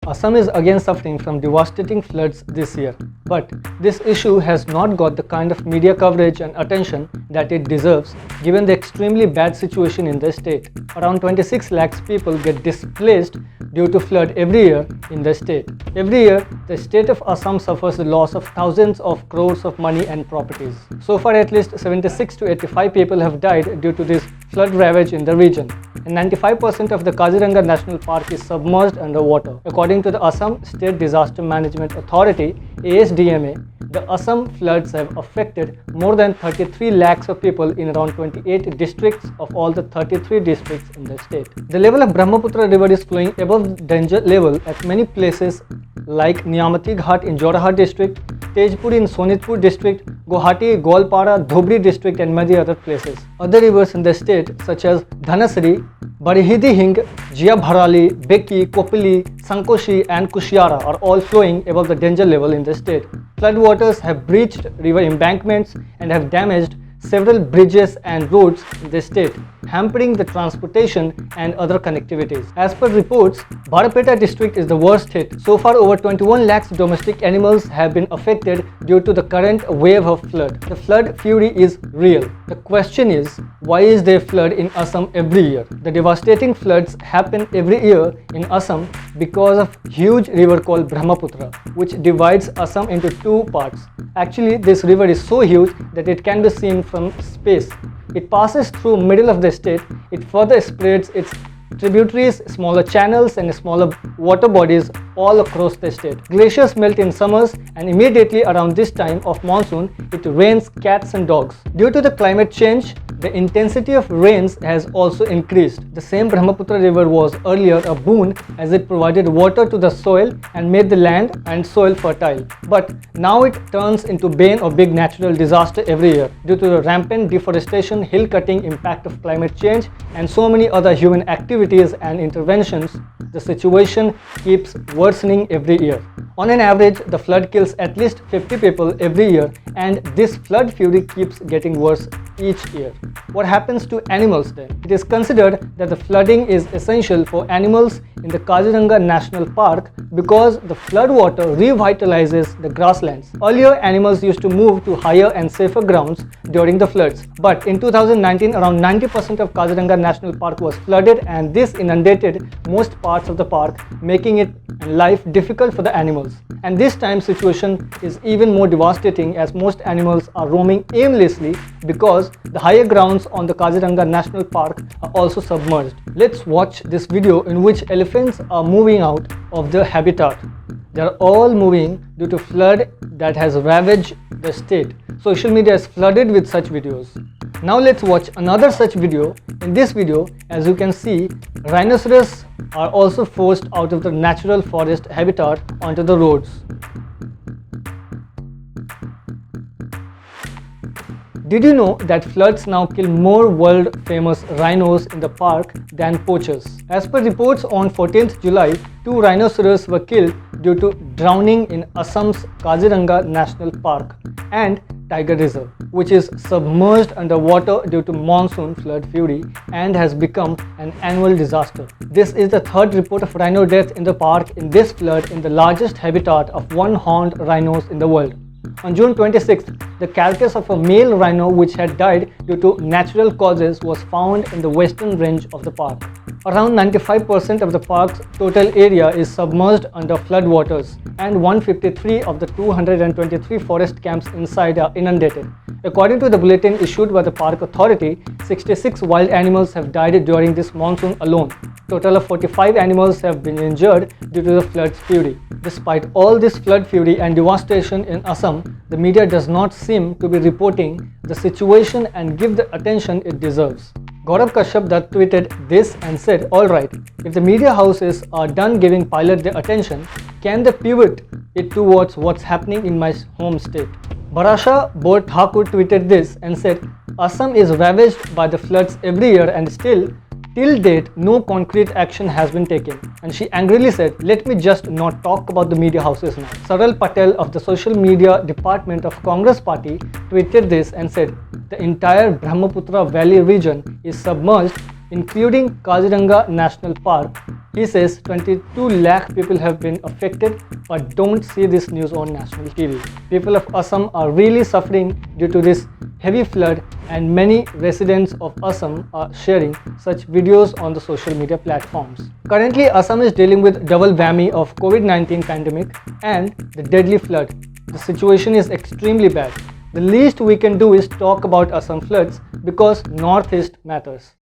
Assam is again suffering from devastating floods this year, but this issue has not got the kind of media coverage and attention that it deserves given the extremely bad situation in the state. Around 26 lakhs people get displaced due to flood every year in the state. Every year, the state of Assam suffers the loss of thousands of crores of money and properties. So far, at least 76 to 85 people have died due to this flood ravage in the region, and 95% of the Kaziranga National Park is submerged underwater. According to the Assam State Disaster Management Authority (ASDMA), the Assam floods have affected more than 33 lakhs of people in around 28 districts of all the 33 districts in the state. The level of Brahmaputra river is flowing above danger level at many places like Niyamati Ghat in Jorhat district, Tejpur in Sonitpur district, Guwahati, Golpara, Dhubri district and many other places. Other rivers in the state such as Dhanasri, Barihidi Hing, Jia Bharali, Beki, Kopili, Sankoshi and Kushiara are all flowing above the danger level in the state. Floodwaters have breached river embankments and have damaged several bridges and roads in the state, hampering the transportation and other connectivities. As per reports, Barapeta district is the worst hit. So far, over 21 lakhs domestic animals have been affected due to the current wave of flood. The flood fury is real. The question is, why is there flood in Assam every year? The devastating floods happen every year in Assam because of huge river called Brahmaputra, which divides Assam into two parts. Actually, this river is so huge that it can be seen from space. It passes through middle of the state. It further spreads its tributaries, smaller channels and smaller water bodies all across the state. Glaciers melt in summers and immediately around this time of monsoon, it rains cats and dogs. Due to the climate change, the intensity of rains has also increased. The same Brahmaputra river was earlier a boon as it provided water to the soil and made the land and soil fertile. But now it turns into bane or big natural disaster every year due to the rampant deforestation, hill cutting, impact of climate change and so many other human activities and interventions. The situation keeps worsening every year. On an average, the flood kills at least 50 people every year, and this flood fury keeps getting worse each year. What happens to animals then? It is considered that the flooding is essential for animals in the Kaziranga National Park because the flood water revitalizes the grasslands. Earlier, animals used to move to higher and safer grounds during the floods, but in 2019, around 90% of Kaziranga National Park was flooded, and this inundated most parts of the park, making it life difficult for the animals. And this time situation is even more devastating as most animals are roaming aimlessly because the higher grounds on the Kaziranga National Park are also submerged. Let's watch this video in which elephants are moving out of their habitat. They are all moving due to flood that has ravaged the state. Social media is flooded with such videos. Now let's watch another such video. In this video, as you can see, rhinoceros are also forced out of the natural forest habitat onto the roads. Did you know that floods now kill more world-famous rhinos in the park than poachers? As per reports on 14th July, 2 rhinoceros were killed due to drowning in Assam's Kaziranga National Park and Tiger Reserve, which is submerged underwater due to monsoon flood fury and has become an annual disaster. This is the third report of rhino death in the park in this flood in the largest habitat of one-horned rhinos in the world. On June 26th, the carcass of a male rhino which had died due to natural causes was found in the western range of the park. Around 95% of the park's total area is submerged under floodwaters, and 153 of the 223 forest camps inside are inundated. According to the bulletin issued by the park authority, 66 wild animals have died during this monsoon alone. Total of 45 animals have been injured due to the flood's fury. Despite all this flood fury and devastation in Assam, the media does not seem to be reporting the situation and give the attention it deserves. Gaurav Kashyap Dutt tweeted this and said, "Alright, if the media houses are done giving pilot their attention, can they pivot it towards what's happening in my home state?" Barasha Bor Thakur tweeted this and said, "Assam is ravaged by the floods every year and still, till date, no concrete action has been taken." And she angrily said, "Let me just not talk about the media houses now." Saral Patel of the social media department of Congress party tweeted this and said, "The entire Brahmaputra Valley region is submerged including Kaziranga National Park. He says 22 lakh people have been affected but don't see this news on national TV. People of Assam are really suffering due to this heavy flood, and many residents of Assam are sharing such videos on the social media platforms. Currently, Assam is dealing with double whammy of COVID-19 pandemic and the deadly flood. The situation is extremely bad. The least we can do is talk about Assam floods because Northeast matters.